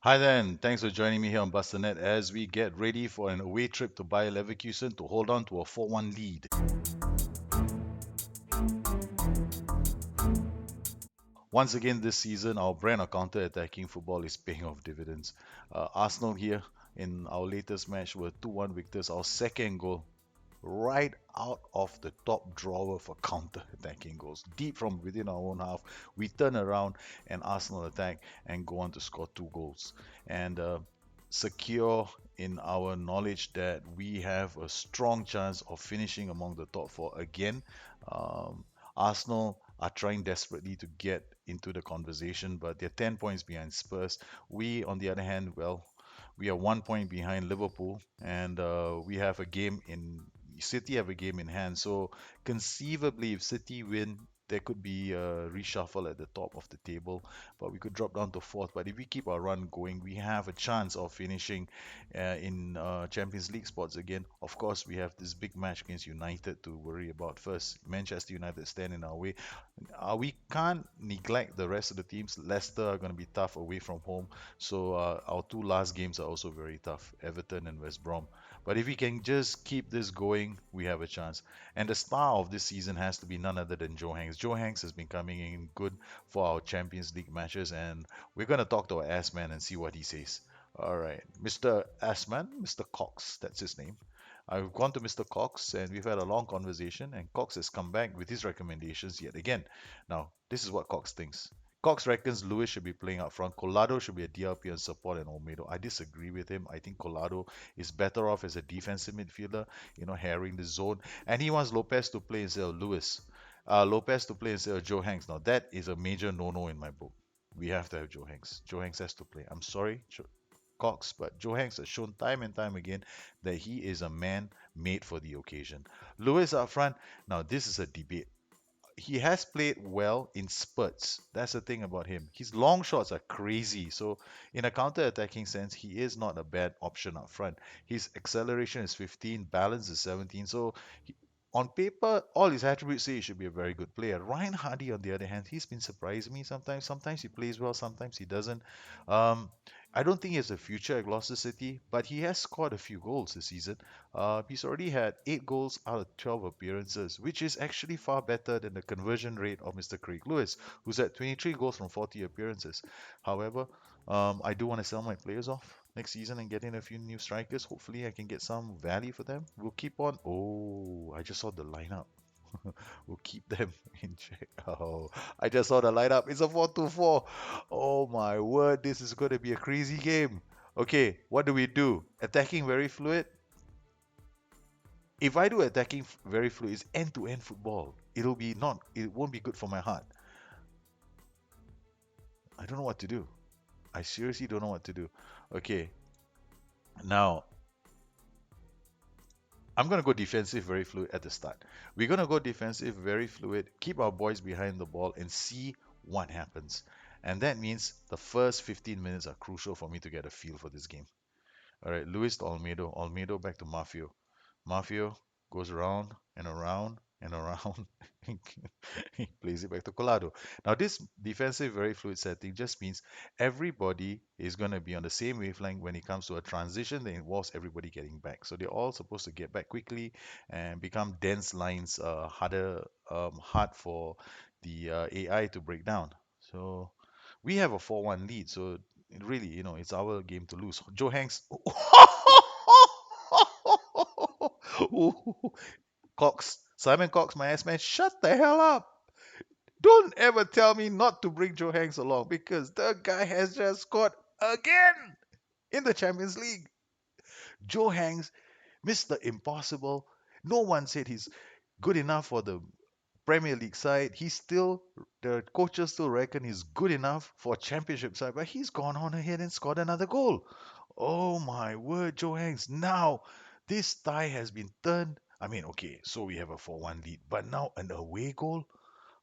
Hi then, thanks for joining me here on Busternet as we get ready for an away trip to Bayer Leverkusen to hold on to a 4-1 lead. Once again this season, our brand of counter-attacking football is paying off dividends. Arsenal here in our latest match were 2-1 victors, our second goal right out of the top drawer for counter-attacking goals. Deep from within our own half, we turn around and Arsenal attack and go on to score two goals. And secure in our knowledge that we have a strong chance of finishing among the top four again. Um, Arsenal are trying desperately to get into the conversation, but they're 10 points behind Spurs. We, on the other hand, well, we are 1 point behind Liverpool, and we have a game in City have a game in hand. So conceivably, if City win, there could be a reshuffle at the top of the table, but we could drop down to fourth. But if we keep our run going, we have a chance of finishing in Champions League spots again. Of course, we have this big match against United to worry about first. Manchester United stand in our way. We can't neglect the rest of the teams. Leicester are going to be tough away from home. So our two last games are also very tough, Everton and West Brom. But if we can just keep this going, we have a chance. And the star of this season has to be none other than Joe Hanks. Joe Hanks has been coming in good for our Champions League matches, and we're going to talk to our ass man and see what he says. All right, Mr. Assman, Mr. Cox, that's his name. I've gone to Mr. Cox and we've had a long conversation, and Cox has come back with his recommendations yet again. Now, this is what Cox thinks. Cox reckons Lewis should be playing up front. Colado should be a DRP and support and Olmedo. I disagree with him. I think Colado is better off as a defensive midfielder, harrying the zone. And he wants Lopez to play instead of Lewis. Lopez to play instead of Joe Hanks. Now, that is a major no-no in my book. We have to have Joe Hanks. Joe Hanks has to play. I'm sorry, Cox, but Joe Hanks has shown time and time again that he is a man made for the occasion. Lewis up front, now this is a debate. He has played well in spurts. That's the thing about him. His long shots are crazy. So, in a counter attacking sense, he is not a bad option up front. His acceleration is 15, balance is 17. So, on paper, all his attributes say he should be a very good player. Ryan Hardy, on the other hand, he's been surprising me sometimes. Sometimes he plays well, sometimes he doesn't. Um, I don't think he has a future at Gloucester City, but he has scored a few goals this season. He's already had 8 goals out of 12 appearances, which is actually far better than the conversion rate of Mr. Craig Lewis, who's at 23 goals from 40 appearances. However, I do want to sell my players off next season and get in a few new strikers. Hopefully, I can get some value for them. We'll keep on. Oh, I just saw the lineup. We'll keep them in check. Oh, I just saw the lineup. It's a 4-2-4. Oh my word, this is going to be a crazy game. Okay, what do we do? Attacking very fluid. If I do attacking very fluid, it's end-to-end football. It'll be not. It won't be good for my heart. I don't know what to do. I seriously don't know what to do. Okay, now I'm going to go defensive very fluid at the start. We're going to go defensive very fluid, keep our boys behind the ball, and see what happens. And that means the first 15 minutes are crucial for me to get a feel for this game. All right, Luis to Olmedo. Olmedo back to Mafio. Mafio goes around and around and around. He plays it back to Colado. Now, this defensive, very fluid setting just means everybody is going to be on the same wavelength when it comes to a transition that involves everybody getting back. So they're all supposed to get back quickly and become dense lines, hard for the AI to break down. So we have a 4-1 lead. So really, it's our game to lose. Joe Hanks. Cox, Simon Cox, my ass man, shut the hell up. Don't ever tell me not to bring Joe Hanks along because the guy has just scored again in the Champions League. Joe Hanks, Mr. Impossible. No one said he's good enough for the Premier League side. The coaches still reckon he's good enough for a championship side, but he's gone on ahead and scored another goal. Oh my word, Joe Hanks. Now, this tie has been turned. I mean, okay, so we have a 4-1 lead, but now an away goal?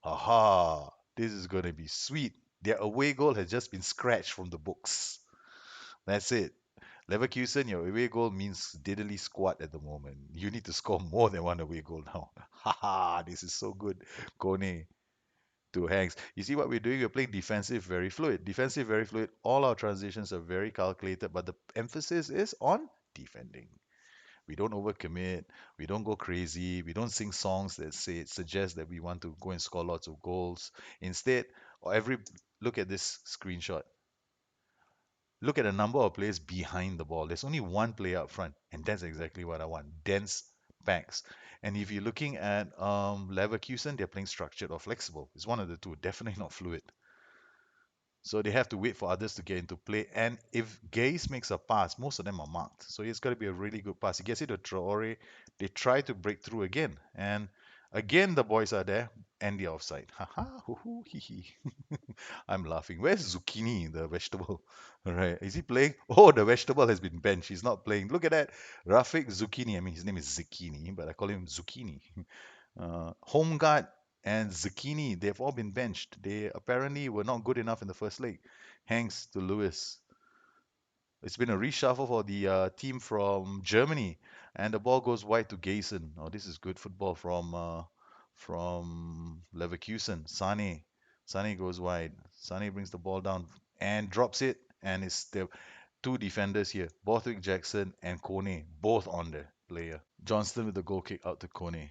Aha, this is going to be sweet. Their away goal has just been scratched from the books. That's it. Leverkusen, your away goal means diddly squat at the moment. You need to score more than one away goal now. Haha, this is so good. Kone. to Hanks. You see what we're doing? We're playing defensive, very fluid. Defensive, very fluid. All our transitions are very calculated, but the emphasis is on defending. We don't overcommit. We don't go crazy. We don't sing songs that say suggest that we want to go and score lots of goals. Instead, or every look at this screenshot. Look at the number of players behind the ball. There's only one player up front, and that's exactly what I want. Dense backs. And if you're looking at Leverkusen, they're playing structured or flexible. It's one of the two. Definitely not fluid. So they have to wait for others to get into play. And if Gaze makes a pass, most of them are marked. So it's got to be a really good pass. He gets it to Traore. They try to break through again. And again, the boys are there and the offside. Haha, hoo hoo, hee hee. I'm laughing. Where's Zucchini, the vegetable? All right. Is he playing? Oh, the vegetable has been benched. He's not playing. Look at that. Rafik Zucchini. I mean, his name is Zucchini, but I call him Zucchini. Home guard and Zucchini, they've all been benched. They apparently were not good enough in the first leg. Hanks to Lewis. It's been a reshuffle for the team from Germany, and the ball goes wide to Gayson. Oh, this is good football from Leverkusen. Sane goes wide. Sane brings the ball down and drops it, and it's the two defenders here, Borthwick Jackson and Kone, both on the player. Johnston with the goal kick out to Kone.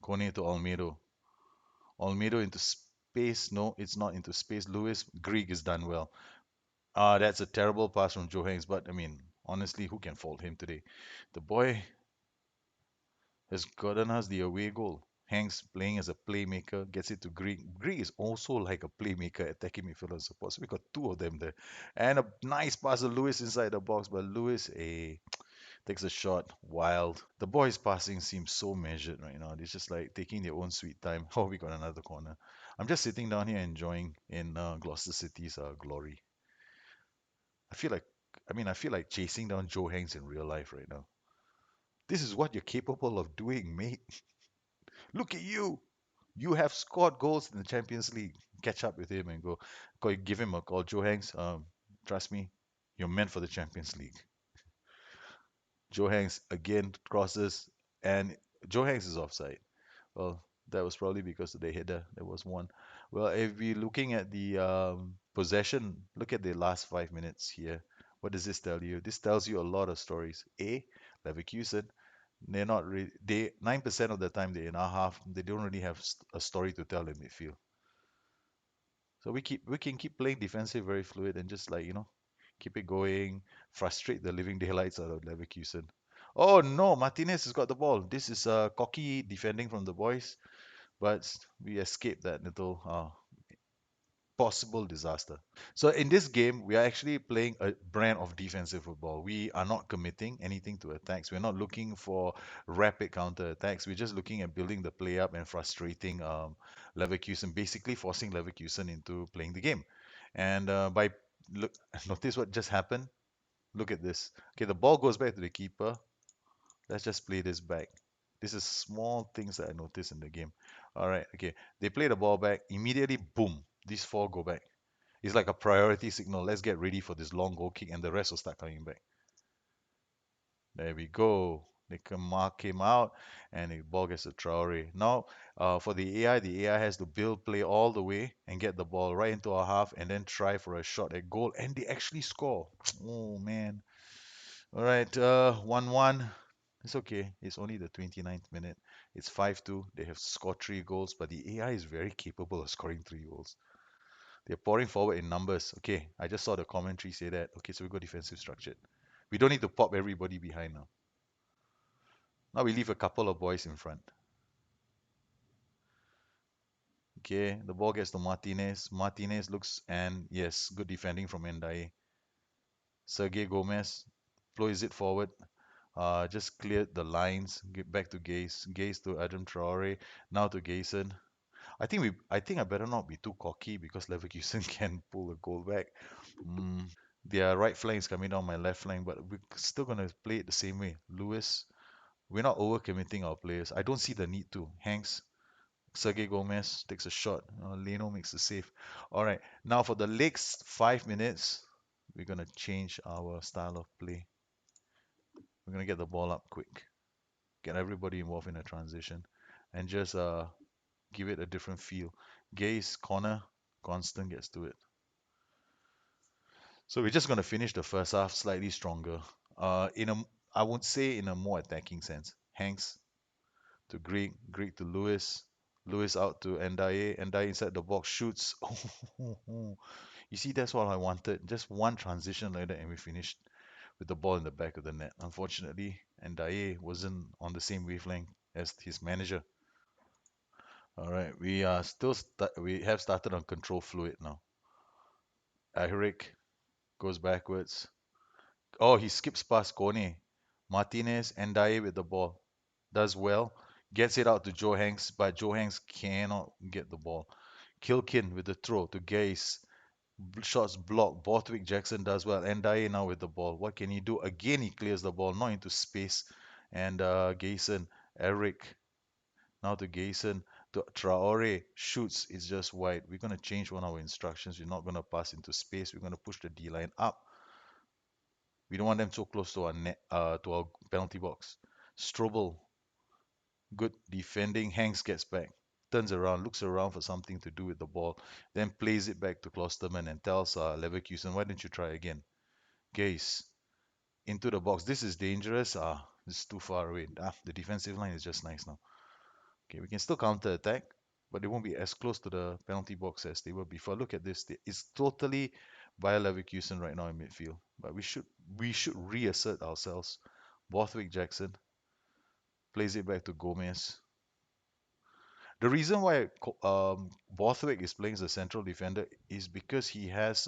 Kone to Almedo. Olmedo into space. No, it's not into space. Lewis Grieg is done well. That's a terrible pass from Joe Hanks, but I mean, honestly, who can fault him today? The boy has gotten us the away goal. Hanks playing as a playmaker gets it to Grieg. Grieg is also like a playmaker, attacking midfielder and support. So we got two of them there. And a nice pass to Lewis inside the box, but Lewis takes a shot wild. The boys' passing seems so measured right now. They're just like taking their own sweet time. Oh, we got another corner. I'm just sitting down here enjoying in Gloucester City's glory. I feel like, I feel like chasing down Joe Hanks in real life right now. This is what you're capable of doing, mate. Look at you. You have scored goals in the Champions League. Catch up with him and give him a call. Joe Hanks, trust me, you're meant for the Champions League. Joe Hanks again crosses, and Joe Hanks is offside. Well, that was probably because of the header. There was one. Well, if we're looking at the possession, look at the last 5 minutes here. What does this tell you? This tells you a lot of stories. Leverkusen, they're not really, they 9% of the time they're in our half, they don't really have a story to tell in midfield. So we can keep playing defensive, very fluid, and just like keep it going, frustrate the living daylights out of Leverkusen. Oh no, Martinez has got the ball. This is cocky defending from the boys, but we escaped that little possible disaster. So in this game, we are actually playing a brand of defensive football. We are not committing anything to attacks. We're not looking for rapid counter attacks. We're just looking at building the play up and frustrating Leverkusen, basically forcing Leverkusen into playing the game. And by look, notice what just happened. Look at this. Okay, the ball goes back to the keeper. Let's just play this back. This is small things that I noticed in the game. All right, okay. They play the ball back. Immediately, boom, these four go back. It's like a priority signal. Let's get ready for this long goal kick, and the rest will start coming back. There we go. They can mark him out, and the ball gets to Traore. Now, for the AI has to build play all the way and get the ball right into our half, and then try for a shot at goal, and they actually score. Oh man! All right, 1-1. It's okay. It's only the 29th minute. It's 5-2. They have scored 3 goals, but the AI is very capable of scoring 3 goals. They're pouring forward in numbers. Okay, I just saw the commentary say that. Okay, so we go defensive structured. We don't need to pop everybody behind now. Now we leave a couple of boys in front. Okay, the ball gets to Martinez. Martinez looks, and yes, good defending from Ndai. Sergey Gomez flows it forward. Just cleared the lines. Get back to Gaze. Gaze to Adam Traore. Now to Gayson. I think I better not be too cocky because Leverkusen can pull a goal back. Their right flank is coming down my left flank, but we're still gonna play it the same way. Lewis, we're not overcommitting our players. I don't see the need to. Hanks, Sergey Gomez takes a shot. Leno makes the save. All right, now for the next 5 minutes, we're gonna change our style of play. We're gonna get the ball up quick, get everybody involved in a transition, and just give it a different feel. Gaze, corner, Constant gets to it. So we're just going to finish the first half slightly stronger. I would say in a more attacking sense. Hanks to Greek, Greek to Lewis, Lewis out to Ndaye, Ndaye inside the box shoots. You see, that's what I wanted. Just one transition like that, and we finished with the ball in the back of the net. Unfortunately, Ndaye wasn't on the same wavelength as his manager. All right, we have started on control fluid now. Eric goes backwards. Oh, he skips past Kone. Martinez and Ndaye with the ball. Does well. Gets it out to Joe Hanks, but Joe Hanks cannot get the ball. Kilkin with the throw to Gaze. Shots blocked. Borthwick Jackson does well. And Ndaye now with the ball. What can he do? Again, he clears the ball, not into space. And Gayson, Eric, now to Gayson, to Traore, shoots. It's just wide. We're going to change one of our instructions. We're not going to pass into space. We're going to push the D line up. We don't want them so close to our net, to our penalty box. Strobel, good defending. Hanks gets back, turns around, looks around for something to do with the ball, then plays it back to Klosterman and tells Leverkusen, why don't you try again? Gaze into the box. This is dangerous. It's too far away. The defensive line is just nice now. Okay, we can still counter attack, but they won't be as close to the penalty box as they were before. Look at this. It's totally Bayer Leverkusen right now in midfield. But we should reassert ourselves. Borthwick Jackson plays it back to Gomez. The reason why Borthwick is playing as a central defender is because he has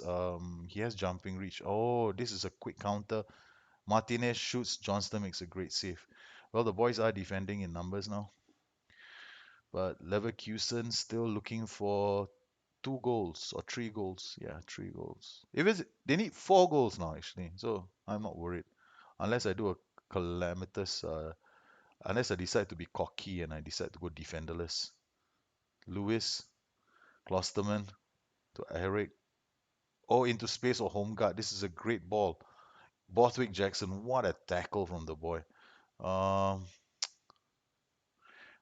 jumping reach. Oh, this is a quick counter. Martinez shoots. Johnston makes a great save. Well, the boys are defending in numbers now, but Leverkusen still looking for 2 goals or 3 goals. Yeah, 3 goals. If it's they need 4 goals now actually, so I'm not worried unless I do a calamitous, unless I decide to be cocky and I decide to go defenderless. Lewis, Klosterman to Eric. Oh, into space or home guard. This is a great ball. Borthwick Jackson, what a tackle from the boy. Um,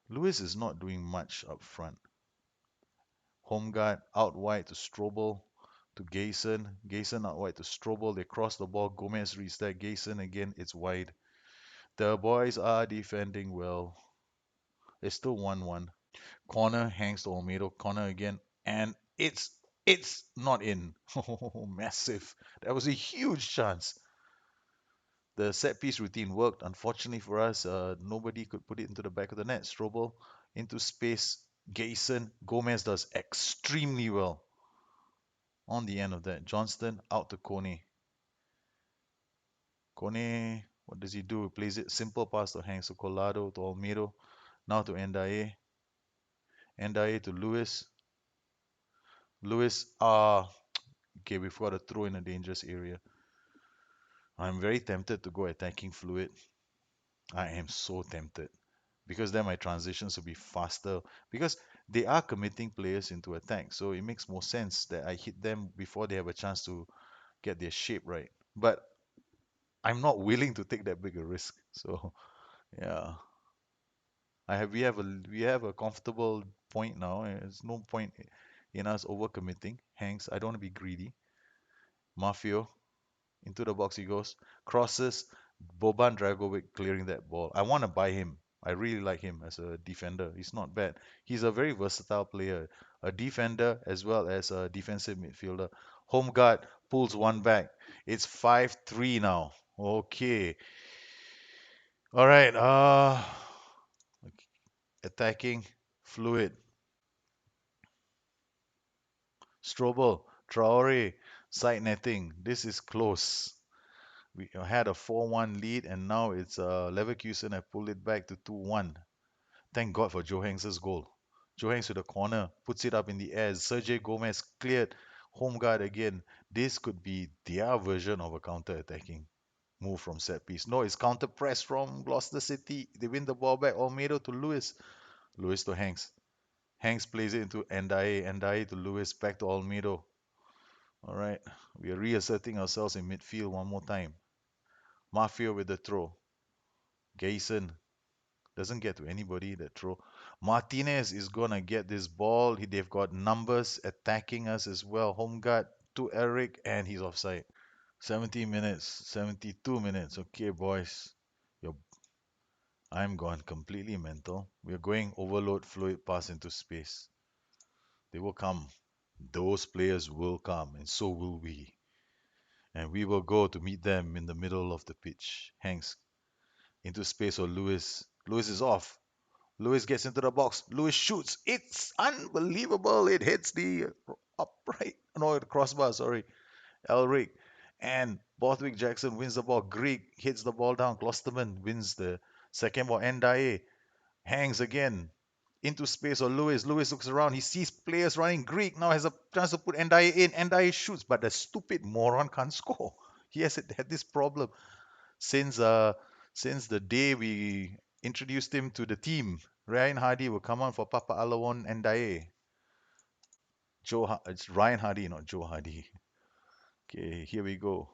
Lewis is not doing much up front. Home guard out wide to Strobel to Gayson. Gayson out wide to Strobel. They cross the ball. Gomez reads that. Gayson again. It's wide. The boys are defending well. It's still 1-1. Corner hangs to Olmedo. Corner again. And it's not in. Oh, massive. That was a huge chance. The set piece routine worked. Unfortunately for us, nobody could put it into the back of the net. Strobel into space. Gayson. Gomez does extremely well on the end of that. Johnston out to Kone. Kone, what does he do? He plays it simple pass to Hanks to Colado to Almeida. Now to Ndaye. Ndaye to Lewis. Lewis, okay, we've got to throw in a dangerous area. I'm very tempted to go attacking fluid. I am so tempted because then my transitions will be faster because they are committing players into attack. So it makes more sense that I hit them before they have a chance to get their shape right. But I'm not willing to take that big a risk. So yeah, we have a comfortable point now. And there's no point in us overcommitting. Hanks, I don't want to be greedy. Mafio into the box he goes, crosses. Boban Dragovic clearing that ball. I want to buy him. I really like him as a defender. He's not bad. He's a very versatile player, a defender as well as a defensive midfielder. Home guard pulls one back. It's 5-3 now. Okay. All right. Attacking fluid. Strobel, Traore, side netting. This is close. We had a 4-1 lead, and now it's Leverkusen have pulled it back to 2-1. Thank God for Joe Hanks' goal. Joe Hanks with the corner, puts it up in the air. Sergio Gomez cleared. Home guard again. This could be their version of a counter-attacking move from set piece. No, it's counter press from Gloucester City. They win the ball back. Almeida to Lewis. Lewis to Hanks. Hanks plays it into Ndaye. Ndaye to Lewis. Back to Almeida. All right. We are reasserting ourselves in midfield one more time. Mafia with the throw. Gayson Doesn't get to anybody that throw. Martinez is gonna get this ball. They've got numbers attacking us as well. Home guard to Eric, and he's offside. 70 minutes, 72 minutes. Okay, boys. You're, I'm gone completely mental. We're going overload fluid pass into space. They will come. Those players will come, and so will we. And we will go to meet them in the middle of the pitch. Hanks into space or Lewis. Lewis is off. Lewis gets into the box. Lewis shoots. It's unbelievable. It hits the upright. No, the crossbar, sorry. Elric. And Borthwick Jackson wins the ball. Greek hits the ball down. Klosterman wins the second ball. Ndaye hangs again into space or Lewis. Lewis looks around. He sees players running. Greek now has a chance to put Ndaye in. Ndaye shoots, but the stupid moron can't score. He has had this problem since the day we introduced him to the team. Ryan Hardy will come on for Papa Alawon and Dae. It's Ryan Hardy, not Joe Hardy. Okay, here we go.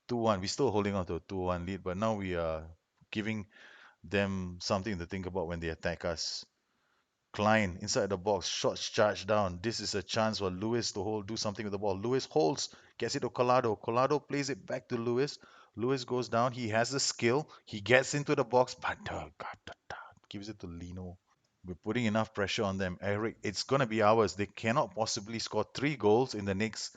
2-1. We're still holding on to a 2-1 lead, but now we are giving them something to think about when they attack us. Klein inside the box, shots charged down. This is a chance for Lewis to do something with the ball. Lewis holds, gets it to Collado. Collado plays it back to Lewis. Lewis goes down. He has the skill. He gets into the box, but gives it to Lino. We're putting enough pressure on them. Eric, it's gonna be ours. They cannot possibly score 3 goals in the next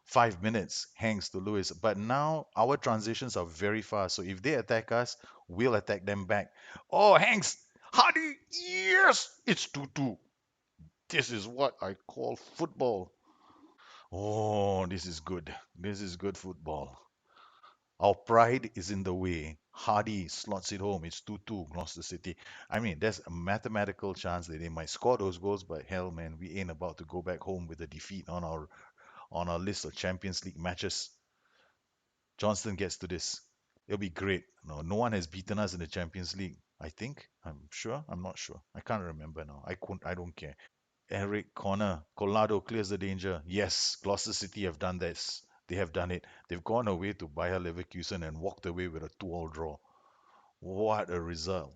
5 minutes. Hanks to Lewis. But now our transitions are very fast. So if they attack us, we'll attack them back. Oh, Hanks! Hardy! Yes! It's 2-2. This is what I call football. Oh, this is good. This is good football. Our pride is in the way. Hardy slots it home. It's 2-2, Gloucester City. I mean, there's a mathematical chance that they might score those goals, but hell, man, we ain't about to go back home with a defeat on our list of Champions League matches. Johnston gets to this. It'll be great. No one has beaten us in the Champions League. I think. I'm sure. I'm not sure. I can't remember now. I don't care. Eric Corner. Colado clears the danger. Yes, Gloucester City have done this. They have done it. They've gone away to Bayer Leverkusen and walked away with a 2-all draw. What a result.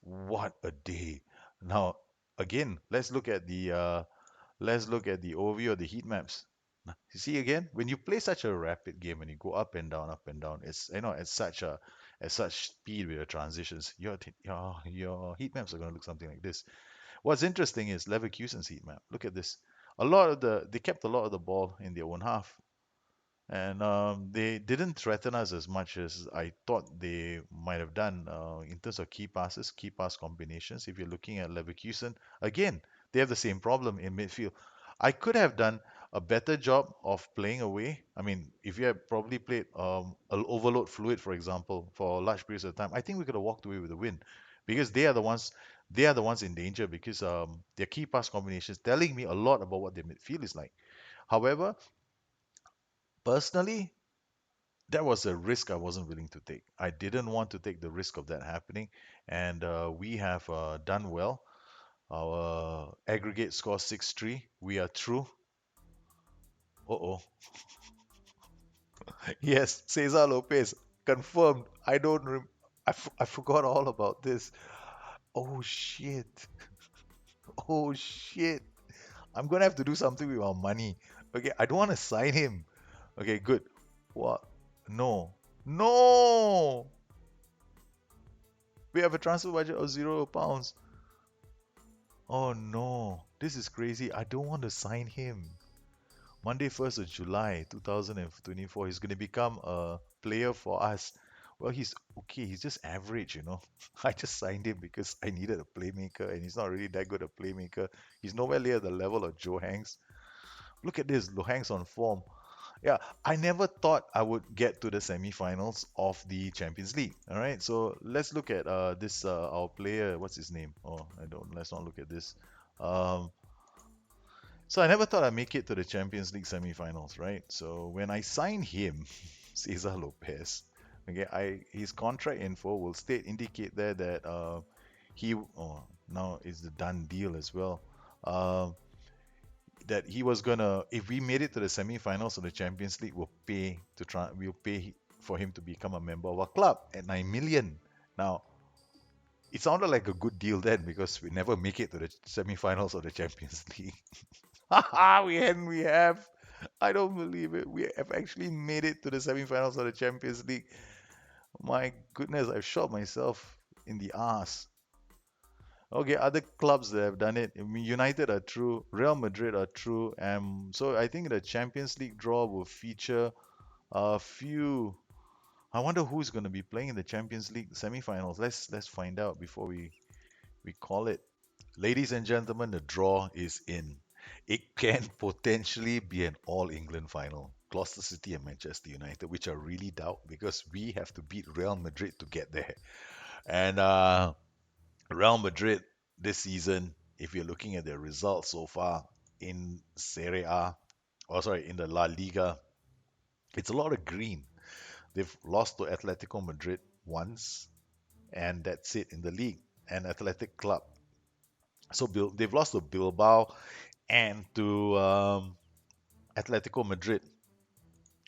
What a day. Now, again, let's look at the overview of the heat maps. You see again, when you play such a rapid game and you go up and down, it's at such speed with your transitions, your heat maps are going to look something like this. What's interesting is Leverkusen's heat map. Look at this. They kept a lot of the ball in their own half, and they didn't threaten us as much as I thought they might have done in terms of key passes, key pass combinations. If you're looking at Leverkusen, again, they have the same problem in midfield. I could have done a better job of playing away. I mean, if you had probably played overload fluid, for example, for large periods of time, I think we could have walked away with a win because they are the ones in danger because their key pass combinations telling me a lot about what their midfield is like. However, personally, that was a risk I wasn't willing to take. I didn't want to take the risk of that happening, and we have done well. Our aggregate score 6-3. We are through. Uh-oh. Yes, Cesar Lopez confirmed. I don't rem- I forgot all about this. Oh shit. Oh shit. I'm gonna have to do something with our money. Okay, I don't want to sign him. Okay, good. What? No. No. We have a transfer budget of £0. Oh no, this is crazy. I don't want to sign him. Monday, 1st of July 2024, he's going to become a player for us. Well, he's okay. He's just average. I just signed him because I needed a playmaker, and he's not really that good a playmaker. He's nowhere near the level of Joe Hanks. Look at this, Joe Hanks on form. Yeah, I never thought I would get to the semi-finals of the Champions League. All right, so let's look at this our player. What's his name? Oh, I don't. Let's not look at this. Um, so I never thought I'd make it to the Champions League semi-finals, right? So when I signed him, Cesar Lopez, okay, his contract info will indicate there that now it's the done deal as well. Um, that he was gonna, if we made it to the semi-finals of the Champions League, we'll pay for him to become a member of our club at 9 million. Now, It sounded like a good deal then because we never make it to the semi-finals of the Champions League. We have. I don't believe it. We have actually made it to the semi-finals of the Champions League. My goodness, I've shot myself in the ass. Okay, other clubs that have done it. I mean, United are true, Real Madrid are true. So I think the Champions League draw will feature a few. I wonder who's going to be playing in the Champions League semi-finals. Let's find out before we call it. Ladies and gentlemen, the draw is in. It can potentially be an All England final. Gloucester City and Manchester United, which I really doubt because we have to beat Real Madrid to get there. And Real Madrid this season, if you're looking at their results so far in Serie A, or sorry, in the La Liga, it's a lot of green. They've lost to Atletico Madrid once, and that's it in the league. And Athletic Club. So they've lost to Bilbao and to Atletico Madrid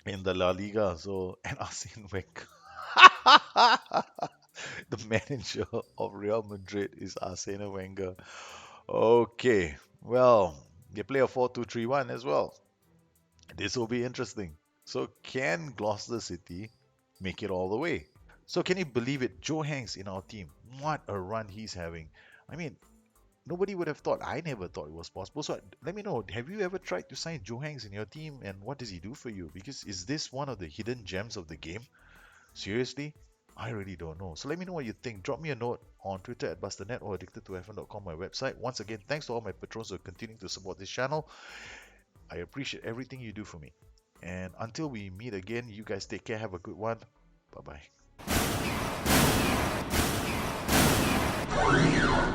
in the La Liga. So, and Arsene Wenger, the manager of Real Madrid is Arsene Wenger. Okay, well, they play a 4-2-3-1 as well. This will be interesting. So, can Gloucester City make it all the way? So, can you believe it? Joe Hanks in our team. What a run he's having. I mean, nobody would have thought. I never thought it was possible. So, let me know. Have you ever tried to sign Joe Hanks in your team, and what does he do for you? Because is this one of the hidden gems of the game? Seriously? I really don't know. So let me know what you think. Drop me a note on Twitter at BusterNet or addicted2fn.com, my website. Once again, thanks to all my patrons who are continuing to support this channel. I appreciate everything you do for me. And until we meet again, you guys take care. Have a good one. Bye bye.